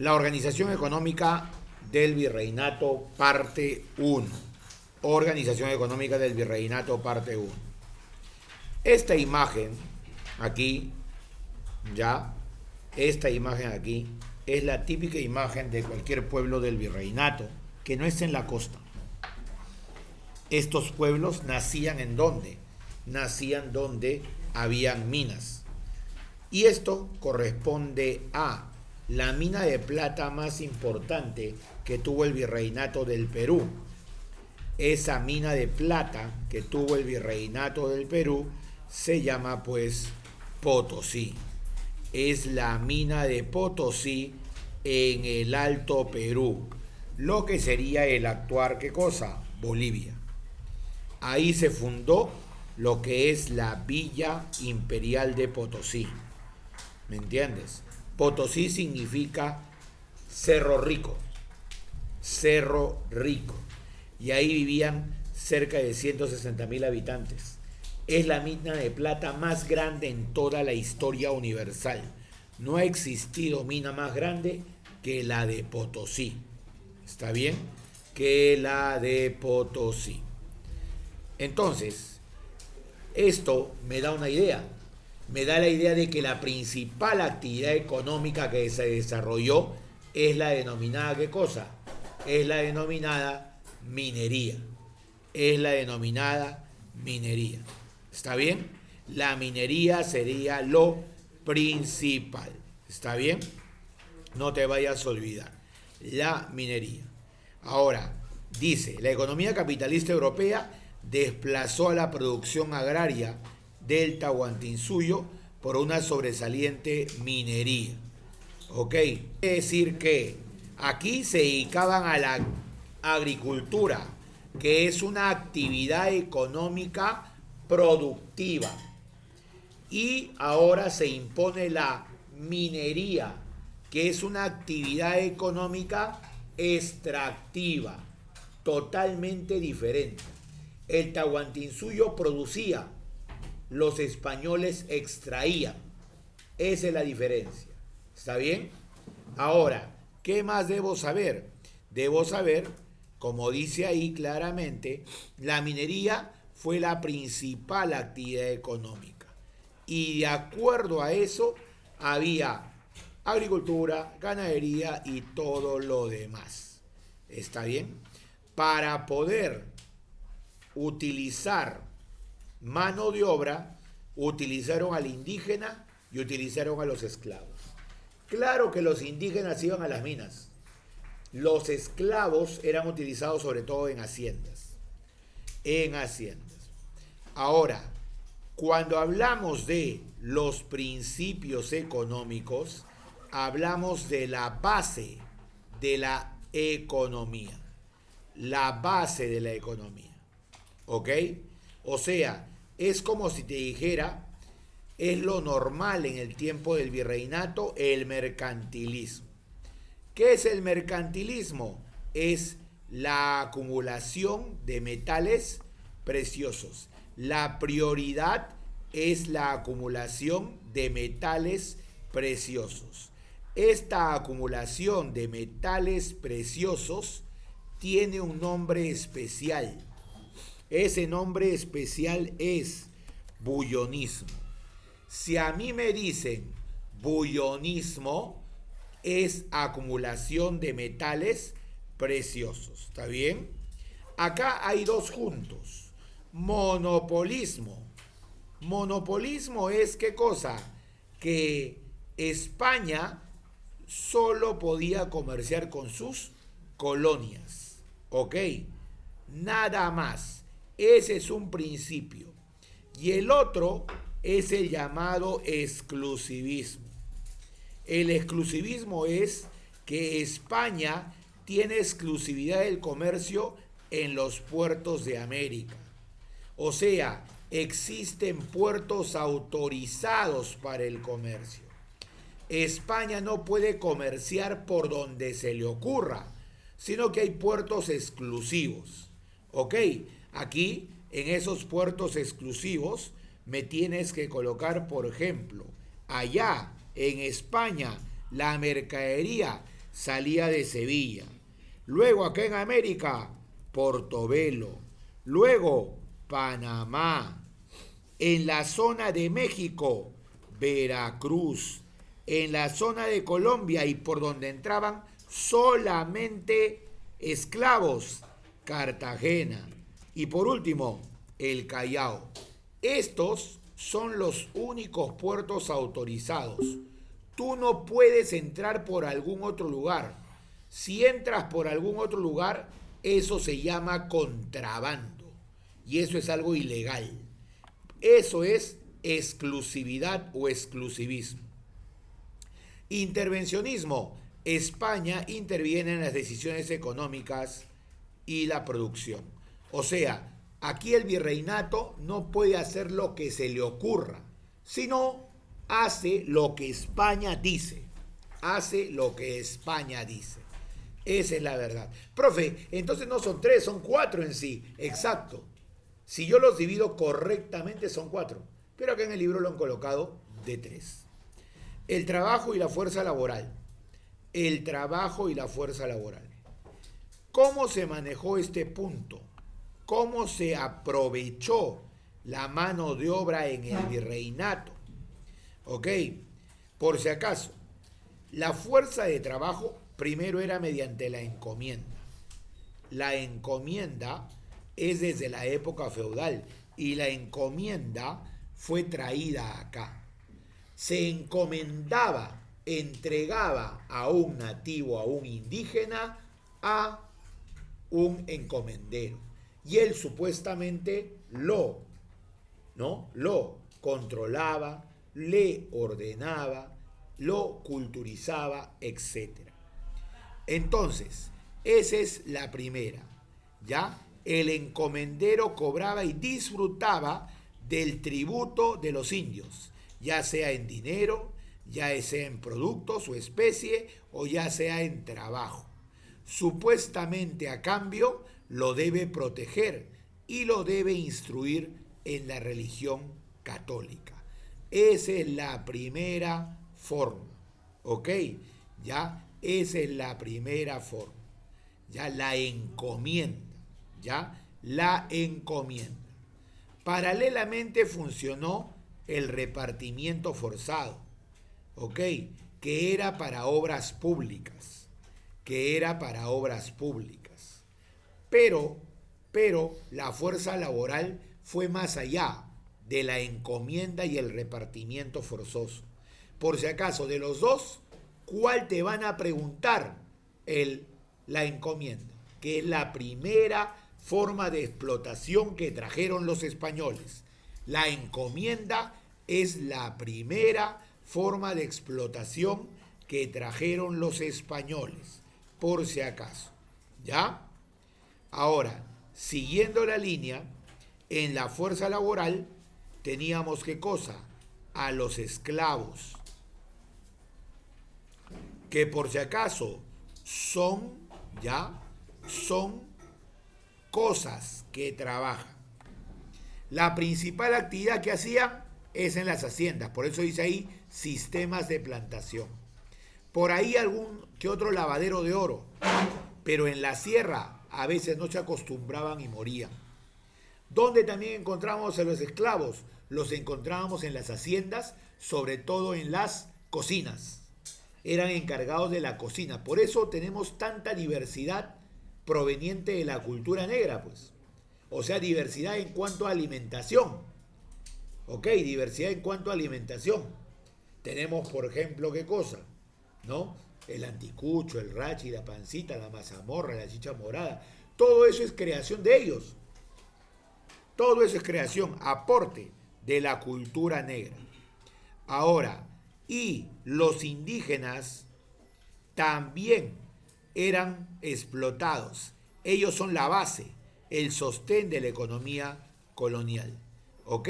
La organización económica del virreinato, parte 1. Organización económica del virreinato, parte 1. Esta imagen aquí, esta imagen aquí, es la típica imagen de cualquier pueblo del virreinato que no está en la costa. Estos pueblos nacían ¿en dónde? Nacían donde habían minas. Y esto corresponde a la mina de plata más importante que tuvo el virreinato del Perú. Esa mina de plata que tuvo el virreinato del Perú se llama pues Potosí. Es la mina de Potosí en el Alto Perú, lo que sería el actual, ¿qué cosa? Bolivia. Ahí se fundó lo que es la Villa Imperial de Potosí. ¿Me entiendes? Potosí significa Cerro Rico. Cerro Rico. Y ahí vivían cerca de 160.000 habitantes. Es la mina de plata más grande en toda la historia universal. No ha existido mina más grande que la de Potosí. ¿Está bien? Que la de Potosí. Entonces, esto me da una idea. Me da la idea de que la principal actividad económica que se desarrolló es la denominada, ¿qué cosa? Es la denominada minería. Es la denominada minería. ¿Está bien? La minería sería lo principal. ¿Está bien? No te vayas a olvidar. La minería. Ahora, dice, la economía capitalista europea desplazó a la producción agraria del Tahuantinsuyo por una sobresaliente minería. ¿Ok? Quiere decir que aquí se dedicaban a la agricultura, que es una actividad económica productiva. Y ahora se impone la minería, que es una actividad económica extractiva, totalmente diferente. El Tahuantinsuyo producía, los españoles extraían. Esa es la diferencia. ¿Está bien? Ahora, ¿qué más debo saber? Debo saber, como dice ahí claramente, la minería fue la principal actividad económica. Y de acuerdo a eso, había agricultura, ganadería y todo lo demás. ¿Está bien? Para poder utilizar mano de obra, utilizaron al indígena y utilizaron a los esclavos. Claro que los indígenas iban a las minas. Los esclavos eran utilizados sobre todo en haciendas. En haciendas. Ahora, cuando hablamos de los principios económicos, hablamos de la base de la economía. La base de la economía. ¿Ok? O sea, es como si te dijera, es lo normal en el tiempo del virreinato, el mercantilismo. ¿Qué es el mercantilismo? Es la acumulación de metales preciosos. La prioridad es la acumulación de metales preciosos. Esta acumulación de metales preciosos tiene un nombre especial. Ese nombre especial es bullonismo. Si a mí me dicen bullonismo, es acumulación de metales preciosos. ¿Está bien? Acá hay dos juntos. Monopolismo. Monopolismo es ¿qué cosa? Que España solo podía comerciar con sus colonias. ¿Ok? Nada más. Ese es un principio. Y el otro es el llamado exclusivismo. El exclusivismo es que España tiene exclusividad del comercio en los puertos de América. O sea, existen puertos autorizados para el comercio. España no puede comerciar por donde se le ocurra, sino que hay puertos exclusivos. ¿Ok? Aquí, en esos puertos exclusivos, me tienes que colocar, por ejemplo, allá en España, la mercadería salía de Sevilla. Luego acá en América, Portobelo. Luego Panamá. En la zona de México, Veracruz. En la zona de Colombia y por donde entraban solamente esclavos, Cartagena. Y por último, el Callao. Estos son los únicos puertos autorizados. Tú no puedes entrar por algún otro lugar. Si entras por algún otro lugar, eso se llama contrabando. Y eso es algo ilegal. Eso es exclusividad o exclusivismo. Intervencionismo. España interviene en las decisiones económicas y la producción. O sea, aquí el virreinato no puede hacer lo que se le ocurra, sino hace lo que España dice. Hace lo que España dice. Esa es la verdad. Profe, entonces no son 3, son 4 en sí. Exacto. Si yo los divido correctamente son 4. Pero acá en el libro lo han colocado de 3. El trabajo y la fuerza laboral. El trabajo y la fuerza laboral. ¿Cómo se manejó este punto? ¿Cómo se aprovechó la mano de obra en el virreinato? Ok, por si acaso, la fuerza de trabajo primero era mediante la encomienda. La encomienda es desde la época feudal y la encomienda fue traída acá. Se encomendaba, entregaba a un nativo, a un indígena, a un encomendero. Y él supuestamente lo controlaba, le ordenaba, lo culturizaba, etc. Entonces, esa es la primera, ¿ya? El encomendero cobraba y disfrutaba del tributo de los indios, ya sea en dinero, ya sea en productos o especie, o ya sea en trabajo. Supuestamente a cambio lo debe proteger y lo debe instruir en la religión católica. Esa es la primera forma, ¿ok? Ya, esa es la primera forma, ya, la encomienda, ya, la encomienda. Paralelamente funcionó el repartimiento forzado, ¿ok? Que era para obras públicas, Pero la fuerza laboral fue más allá de la encomienda y el repartimiento forzoso. Por si acaso, de los dos, ¿cuál te van a preguntar? La encomienda, que es la primera forma de explotación que trajeron los españoles. La encomienda es la primera forma de explotación que trajeron los españoles, por si acaso. ¿Ya? Ahora, siguiendo la línea, en la fuerza laboral teníamos ¿qué cosa? A los esclavos, que por si acaso son cosas que trabajan. La principal actividad que hacían es en las haciendas, por eso dice ahí sistemas de plantación. Por ahí algún que otro lavadero de oro, pero en la sierra a veces no se acostumbraban y morían. ¿Dónde también encontramos a los esclavos? Los encontrábamos en las haciendas, sobre todo en las cocinas. Eran encargados de la cocina. Por eso tenemos tanta diversidad proveniente de la cultura negra, pues. O sea, diversidad en cuanto a alimentación. Ok, diversidad en cuanto a alimentación. Tenemos, por ejemplo, ¿qué cosa? ¿No? El anticucho, el rachi, la pancita, la mazamorra, la chicha morada. Todo eso es creación de ellos. Todo eso es creación, aporte de la cultura negra. Ahora, y los indígenas también eran explotados. Ellos son la base, el sostén de la economía colonial. ¿Ok?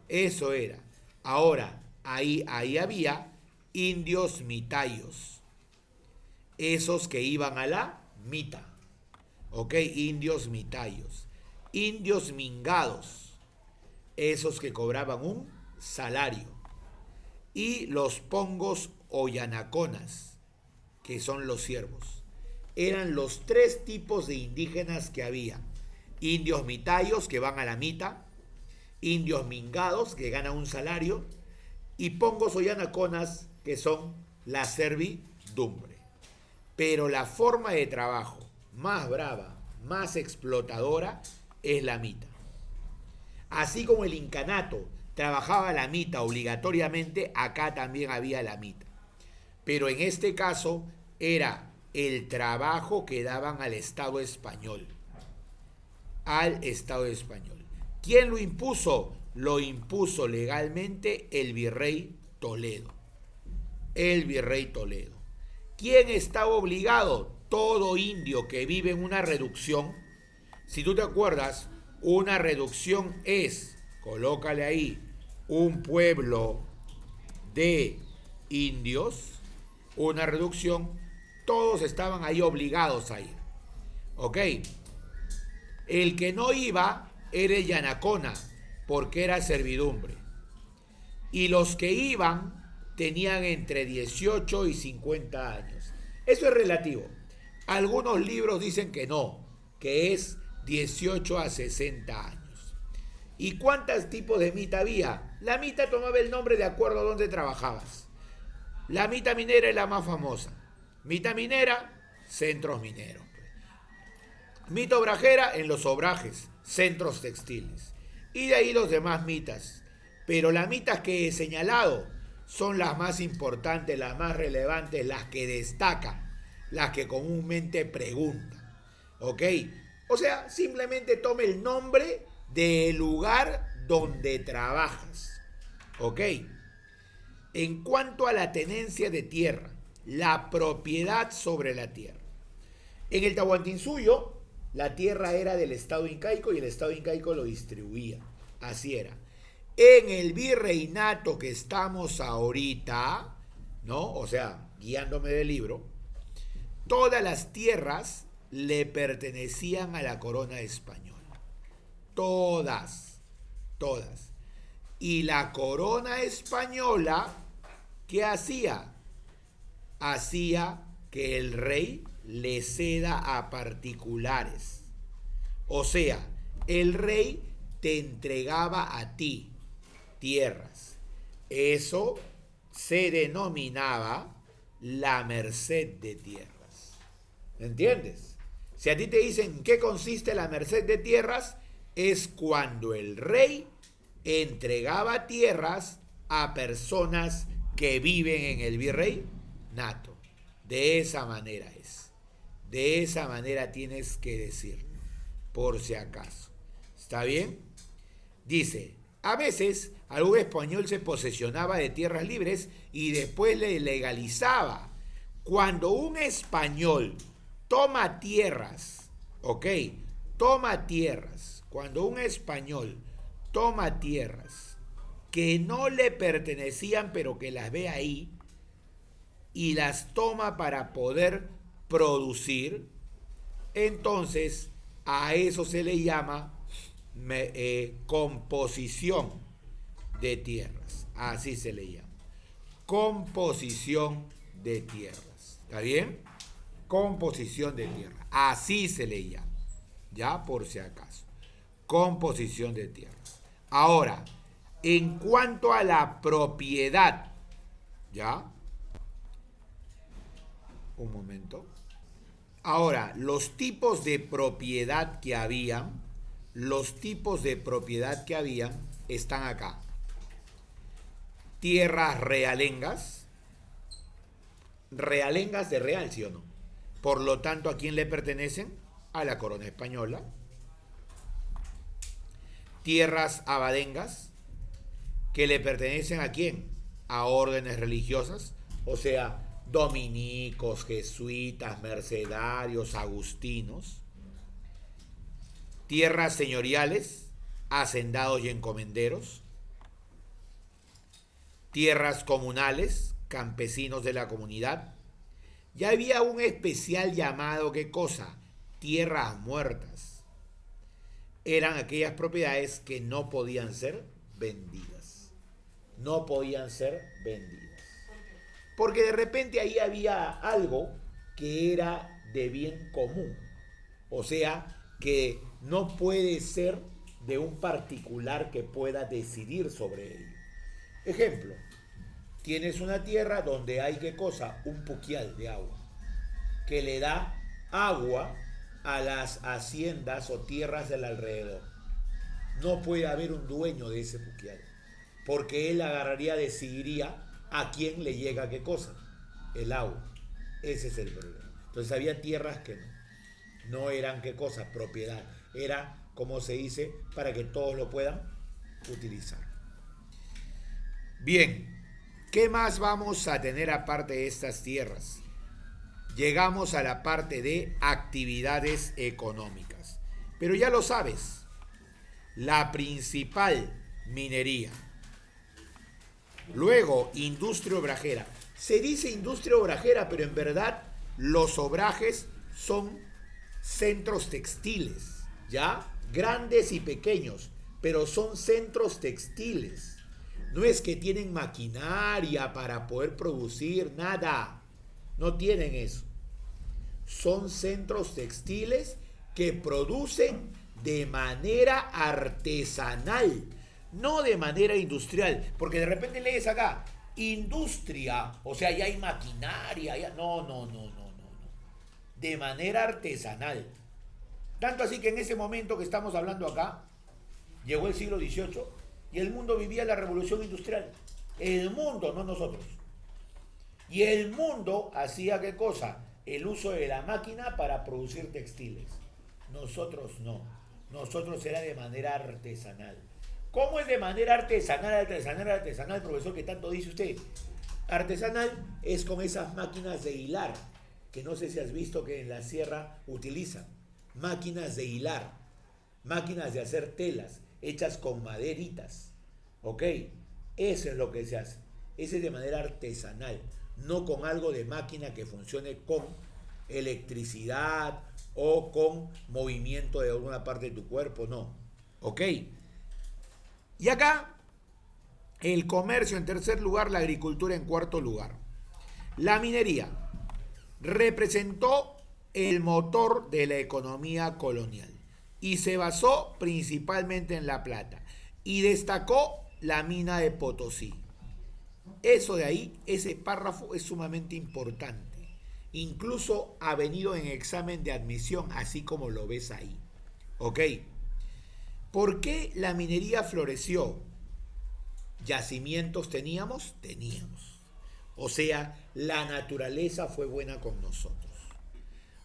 Eso era. Ahora, ahí había indios mitayos. Esos que iban a la mita. ¿Ok? Indios mitayos. Indios mingados. Esos que cobraban un salario. Y los pongos o yanaconas, que son los siervos. Eran los tres tipos de indígenas que había. Indios mitayos que van a la mita, indios mingados que ganan un salario y pongos o yanaconas que son la servidumbre. Pero la forma de trabajo más brava, más explotadora es la mita. Así como el incanato trabajaba la mita obligatoriamente, acá también había la mita. Pero en este caso era el trabajo que daban al Estado español. Al Estado español. ¿Quién lo impuso? Lo impuso legalmente el virrey Toledo. El virrey Toledo. ¿Quién estaba obligado? Todo indio que vive en una reducción. Si tú te acuerdas, una reducción es, colócale ahí, un pueblo de indios, una reducción, todos estaban ahí obligados a ir. ¿Ok? El que no iba era el yanacona, porque era servidumbre. Y los que iban tenían entre 18 y 50 años. Eso es relativo. Algunos libros dicen que no, que es 18 a 60 años. ¿Y cuántos tipos de mita había? La mita tomaba el nombre de acuerdo a dónde trabajabas. La mita minera es la más famosa. Mita minera, centros mineros. Mita obrajera en los obrajes, centros textiles. Y de ahí los demás mitas. Pero las mitas que he señalado son las más importantes, las más relevantes, las que destacan, las que comúnmente preguntan. ¿Ok? O sea, simplemente tome el nombre del lugar donde trabajas. ¿Ok? En cuanto a la tenencia de tierra, la propiedad sobre la tierra. En el Tahuantinsuyo, la tierra era del Estado incaico y el Estado incaico lo distribuía. Así era. En el virreinato que estamos ahorita, ¿no? O sea, guiándome del libro, todas las tierras le pertenecían a la corona española. Todas, todas. Y la corona española, ¿qué hacía? Hacía que el rey le ceda a particulares. O sea, el rey te entregaba a ti tierras. Eso se denominaba la merced de tierras. ¿Entiendes? Si a ti te dicen en qué consiste la merced de tierras, es cuando el rey entregaba tierras a personas que viven en el virreinato. De esa manera es. De esa manera tienes que decirlo, por si acaso. ¿Está bien? Dice, a veces algún español se posesionaba de tierras libres y después le legalizaba. Cuando un español toma tierras, ¿ok? Toma tierras. Cuando un español toma tierras que no le pertenecían, pero que las ve ahí, y las toma para poder producir, entonces a eso se le llama composición de tierras. Así se le llama. Composición de tierras. ¿Está bien? Composición de tierras. Así se le llama. Ya por si acaso. Composición de tierras. Ahora, en cuanto a la propiedad, ¿ya? Un momento. Ahora, los tipos de propiedad que habían, están acá. Tierras realengas, realengas de real, ¿sí o no? Por lo tanto, ¿a quién le pertenecen? A la corona española. Tierras abadengas, que le pertenecen ¿a quién? A órdenes religiosas, o sea, dominicos, jesuitas, mercedarios, agustinos. Tierras señoriales, hacendados y encomenderos. Tierras comunales, campesinos de la comunidad. Ya había un especial llamado, ¿qué cosa? Tierras muertas. Eran aquellas propiedades que no podían ser vendidas. No podían ser vendidas. Porque de repente ahí había algo que era de bien común. O sea, que no puede ser de un particular que pueda decidir sobre ello. Ejemplo, tienes una tierra donde hay, ¿qué cosa? Un puquial de agua, que le da agua a las haciendas o tierras del alrededor. No puede haber un dueño de ese puquial, porque él agarraría, decidiría a quién le llega qué cosa, el agua. Ese es el problema. Entonces había tierras que no eran qué cosa, propiedad. Era, como se dice, para que todos lo puedan utilizar. Bien, ¿qué más vamos a tener aparte de estas tierras? Llegamos a la parte de actividades económicas. Pero ya lo sabes, la principal, minería. Luego, industria obrajera. Se dice industria obrajera, pero en verdad los obrajes son centros textiles, ¿ya? Grandes y pequeños, pero son centros textiles. No es que tienen maquinaria para poder producir nada. No tienen eso. Son centros textiles que producen de manera artesanal, no de manera industrial. Porque de repente lees acá, industria, o sea, ya hay maquinaria, ya... No. De manera artesanal. Tanto así que en ese momento que estamos hablando acá, llegó el siglo XVIII y el mundo vivía la revolución industrial. El mundo, no nosotros. Y el mundo hacía ¿qué cosa? El uso de la máquina para producir textiles. Nosotros no. Nosotros era de manera artesanal. ¿Cómo es de manera artesanal, profesor, que tanto dice usted? Artesanal es con esas máquinas de hilar, que no sé si has visto que en la sierra utilizan. Máquinas de hilar, máquinas de hacer telas, hechas con maderitas. ¿Ok? Eso es lo que se hace. Ese es de manera artesanal, no con algo de máquina que funcione con electricidad o con movimiento de alguna parte de tu cuerpo, no. ¿Ok? Y acá, el comercio en tercer lugar, la agricultura en cuarto lugar. La minería representó el motor de la economía colonial y se basó principalmente en la plata y destacó la mina de Potosí. Eso de ahí, ese párrafo es sumamente importante. Incluso ha venido en examen de admisión, así como lo ves ahí. ¿Ok? ¿Por qué la minería floreció? ¿Yacimientos teníamos? Teníamos. O sea, la naturaleza fue buena con nosotros.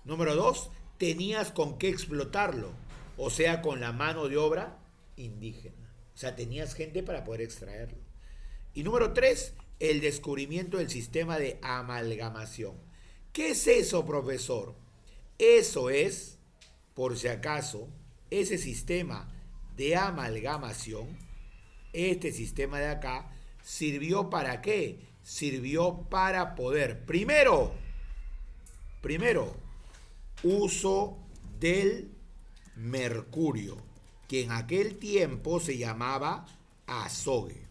Número 2, tenías con qué explotarlo. O sea, con la mano de obra indígena. O sea, tenías gente para poder extraerlo. Y número 3, el descubrimiento del sistema de amalgamación. ¿Qué es eso, profesor? Eso es, por si acaso, ese sistema de amalgamación, este sistema de acá, ¿sirvió para qué? Sirvió para poder, primero, uso del mercurio, que en aquel tiempo se llamaba azogue.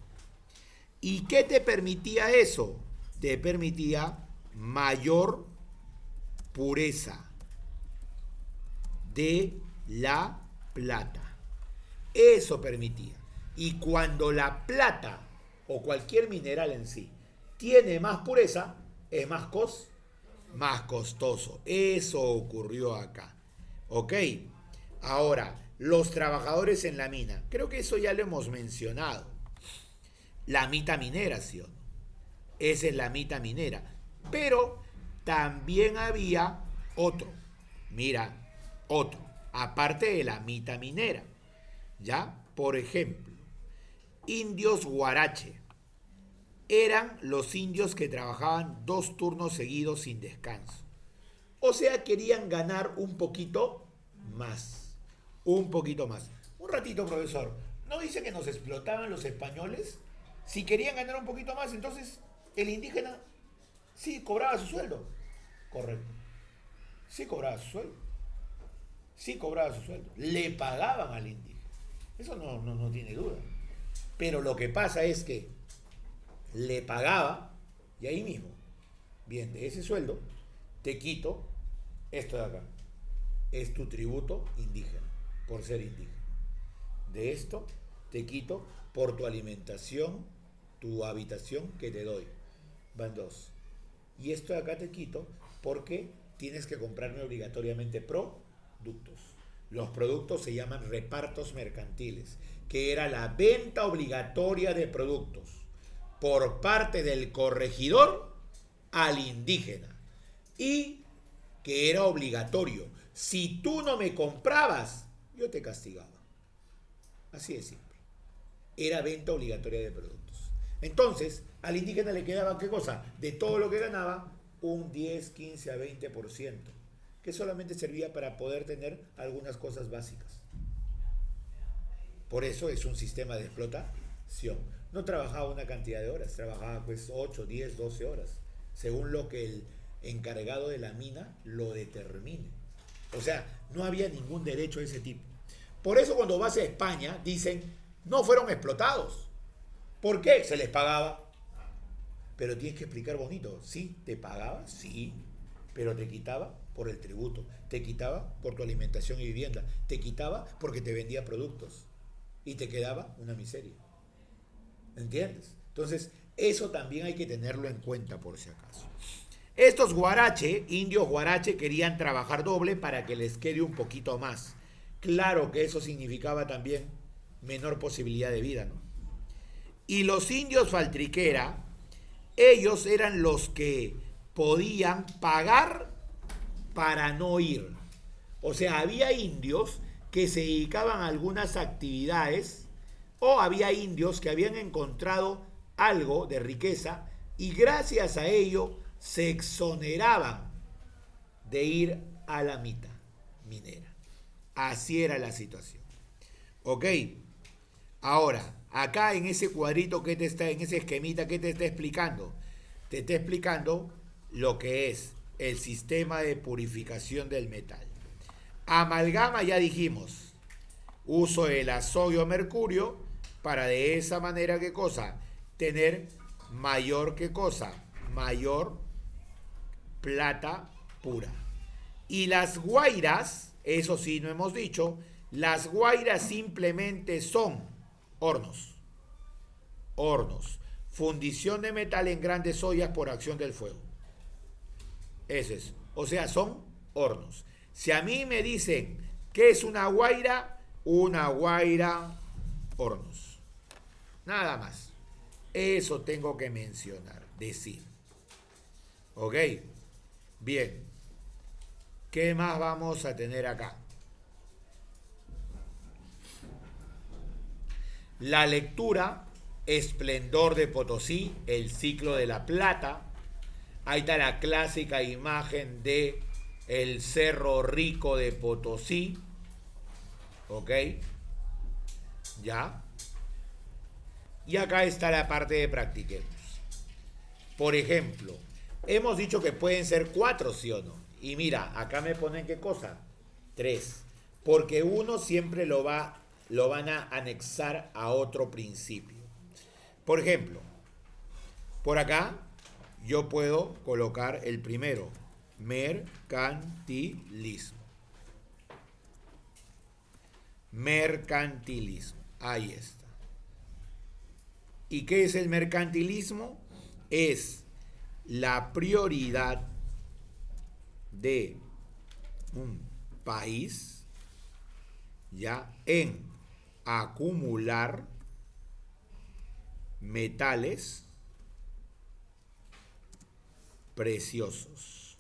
¿Y qué te permitía eso? Te permitía mayor pureza de la plata. Eso permitía. Y cuando la plata o cualquier mineral en sí tiene más pureza, es más costoso. Eso ocurrió acá. ¿Ok? Ahora, los trabajadores en la mina. Creo que eso ya lo hemos mencionado. La mita minera, ¿sí o no? Esa es la mita minera. Pero también había otro. Mira, otro. Aparte de la mita minera. ¿Ya? Por ejemplo, indios guarache. Eran los indios que trabajaban 2 turnos seguidos sin descanso. O sea, querían ganar un poquito más. Un poquito más. Un ratito, profesor. ¿No dice que nos explotaban los españoles? Si querían ganar un poquito más, entonces el indígena sí cobraba su sueldo. Correcto. Sí cobraba su sueldo. Sí cobraba su sueldo. Le pagaban al indígena. Eso no tiene duda. Pero lo que pasa es que le pagaba y ahí mismo Bien, de ese sueldo te quito esto de acá. Es tu tributo indígena, por ser indígena. De esto te quito por tu alimentación, tu habitación que te doy. Van dos. Y esto de acá te quito porque tienes que comprarme obligatoriamente productos. Los productos se llaman repartos mercantiles, que era la venta obligatoria de productos por parte del corregidor al indígena. Y que era obligatorio. Si tú no me comprabas, yo te castigaba. Así de simple. Era venta obligatoria de productos. Entonces, al indígena le quedaba, ¿qué cosa? De todo lo que ganaba, un 10, 15 a 20%, que solamente servía para poder tener algunas cosas básicas. Por eso es un sistema de explotación. No trabajaba una cantidad de horas, trabajaba pues 8, 10, 12 horas, según lo que el encargado de la mina lo determine. O sea, no había ningún derecho de ese tipo. Por eso cuando vas a España dicen, no fueron explotados. ¿Por qué? Se les pagaba. Pero tienes que explicar bonito. ¿Sí? ¿Te pagaba? Sí. Pero te quitaba por el tributo. Te quitaba por tu alimentación y vivienda. Te quitaba porque te vendía productos. Y te quedaba una miseria. ¿Entiendes? Entonces, eso también hay que tenerlo en cuenta por si acaso. Estos guarache, indios guarache, querían trabajar doble para que les quede un poquito más. Claro que eso significaba también menor posibilidad de vida, ¿no? Y los indios faltriquera, ellos eran los que podían pagar para no ir. O sea, había indios que se dedicaban a algunas actividades o había indios que habían encontrado algo de riqueza y gracias a ello se exoneraban de ir a la mitad minera. Así era la situación. Ok. Ahora, acá en ese cuadrito que te está, en ese esquemita que te está explicando, te está explicando lo que es el sistema de purificación del metal. Amalgama ya dijimos, uso el azodio mercurio para de esa manera, ¿qué cosa? Tener mayor, ¿qué cosa? Mayor plata pura. Y las guairas, eso sí no hemos dicho, las guairas simplemente son hornos. Hornos. Fundición de metal en grandes ollas por acción del fuego. Eso es. O sea, son hornos. Si a mí me dicen ¿qué es una guaira? Una guaira, hornos. Nada más. Eso tengo que mencionar, decir. ¿Ok? Bien. ¿Qué más vamos a tener acá? La lectura, Esplendor de Potosí, el ciclo de la plata. Ahí está la clásica imagen de el Cerro Rico de Potosí. ¿Ok? ¿Ya? Y acá está la parte de practiquemos. Por ejemplo, hemos dicho que pueden ser 4, ¿sí o no? Y mira, acá me ponen ¿qué cosa? 3. Porque uno siempre lo van a anexar a otro principio. Por ejemplo, por acá yo puedo colocar el primero, mercantilismo. Mercantilismo, ahí está. ¿Y qué es el mercantilismo? Es la prioridad de un país ya en acumular metales preciosos.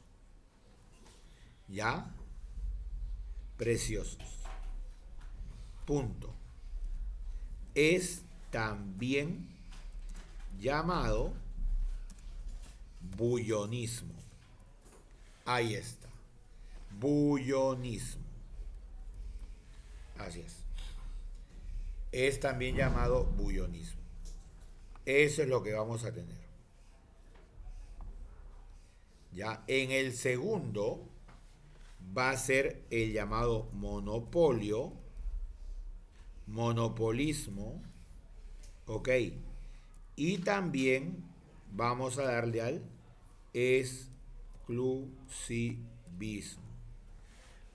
¿Ya? Preciosos. Punto. Es también llamado bullonismo. Ahí está. Bullonismo. Así es. Es también llamado bullonismo. Eso es lo que vamos a tener. Ya, en el segundo va a ser el llamado monopolio, monopolismo, ok. Y también vamos a darle al exclusivismo.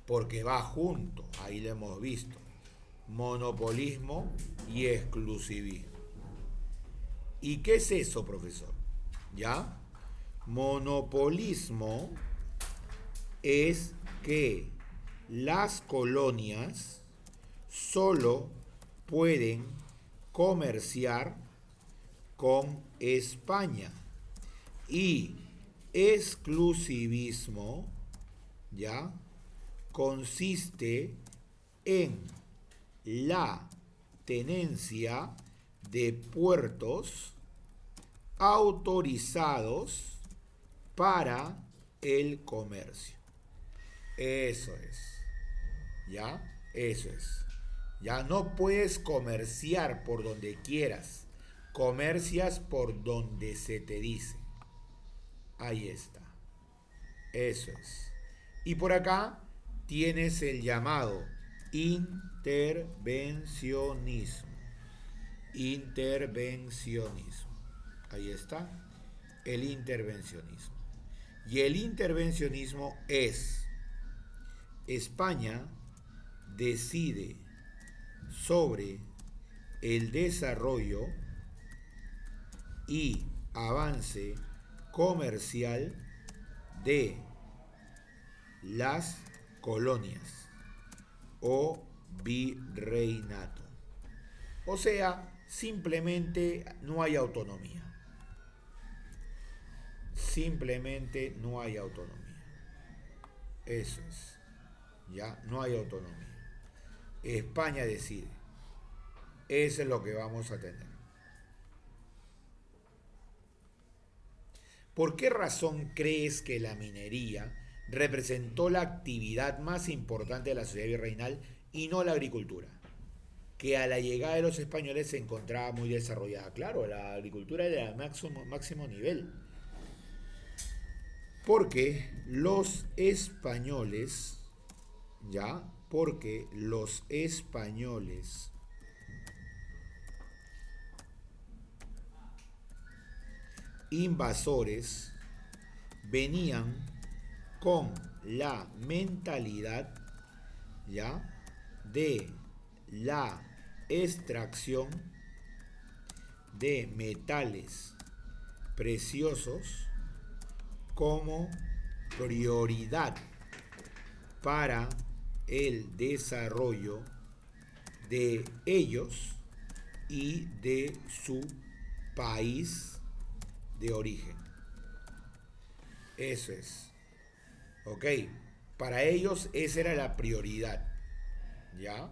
Porque va junto, ahí lo hemos visto. Monopolismo y exclusivismo. ¿Y qué es eso, profesor? ¿Ya? Monopolismo es que las colonias solo pueden comerciar con España. Y exclusivismo, ¿ya?, consiste en la tenencia de puertos autorizados para el comercio. Eso es. ¿Ya? Eso es. Ya no puedes comerciar por donde quieras. Comercias por donde se te dice. Ahí está. Eso es. Y por acá tienes el llamado intervencionismo. Intervencionismo. Ahí está. El intervencionismo. Y el intervencionismo es: España decide sobre el desarrollo y avance comercial de las colonias o virreinato. O sea, simplemente no hay autonomía. Simplemente no hay autonomía. Eso es. Ya no hay autonomía. España decide. Eso es lo que vamos a tener. ¿Por qué razón crees que la minería representó la actividad más importante de la sociedad virreinal y no la agricultura? Que a la llegada de los españoles se encontraba muy desarrollada. Claro, la agricultura era de máximo nivel. Porque los españoles, ¿ya? Porque los españoles invasores venían con la mentalidad, ¿ya?, de la extracción de metales preciosos como prioridad para el desarrollo de ellos y de su país de origen. Eso es. Ok. Para ellos esa era la prioridad. ¿Ya?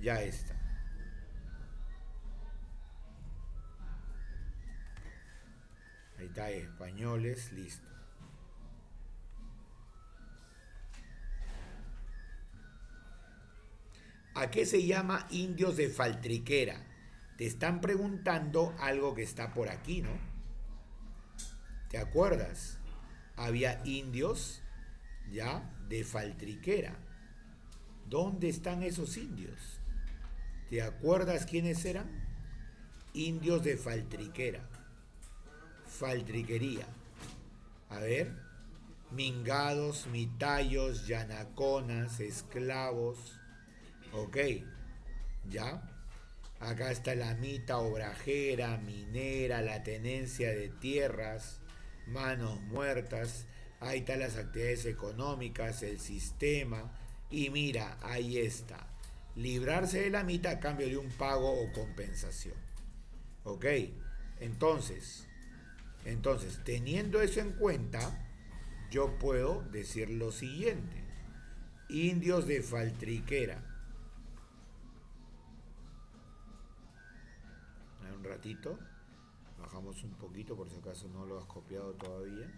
Ya está. Ahí está, españoles, listo. ¿A qué se llama indios de Faltriquera? Te están preguntando algo que está por aquí, ¿no? ¿Te acuerdas? Había indios, ¿ya?, de Faltriquera. ¿Dónde están esos indios? ¿Te acuerdas quiénes eran? Indios de Faltriquera. Faltriquería. A ver. Mingados, mitayos, yanaconas, esclavos. Ok. ¿Ya? Acá está la mita obrajera, minera, la tenencia de tierras, manos muertas. Ahí están las actividades económicas, el sistema. Y mira, ahí está. Librarse de la mita a cambio de un pago o compensación. Ok. Entonces, teniendo eso en cuenta, yo puedo decir lo siguiente. Indios de Faltriquera. Un ratito. Bajamos un poquito por si acaso no lo has copiado todavía.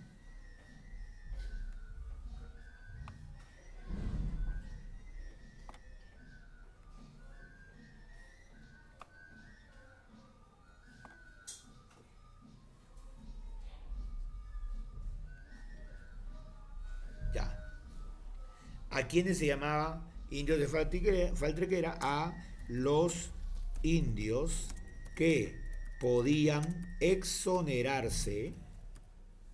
Ya. ¿A quiénes se llamaba indios de Faltriquera? A los indios que podían exonerarse,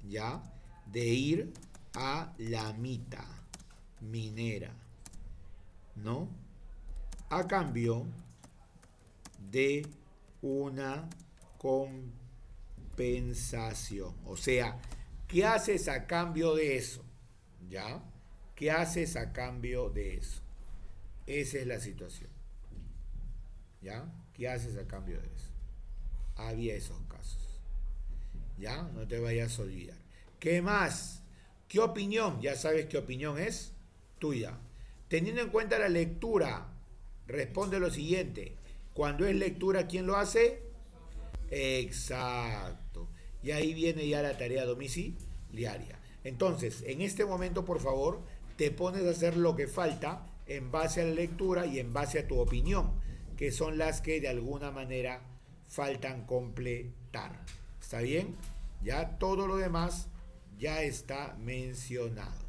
¿ya?, de ir a la mita minera, ¿no? A cambio de una compensación. O sea, ¿qué haces a cambio de eso? ¿Ya? ¿Qué haces a cambio de eso? Esa es la situación. ¿Ya? ¿Qué haces a cambio de eso? Había esos casos. ¿Ya? No te vayas a olvidar. ¿Qué más? ¿Qué opinión? Ya sabes qué opinión es tuya. Teniendo en cuenta la lectura, responde lo siguiente. Cuando es lectura, ¿quién lo hace? Exacto. Y ahí viene ya la tarea domiciliaria. Entonces, en este momento, por favor, te pones a hacer lo que falta en base a la lectura y en base a tu opinión, que son las que de alguna manera faltan completar. ¿Está bien? Ya todo lo demás ya está mencionado.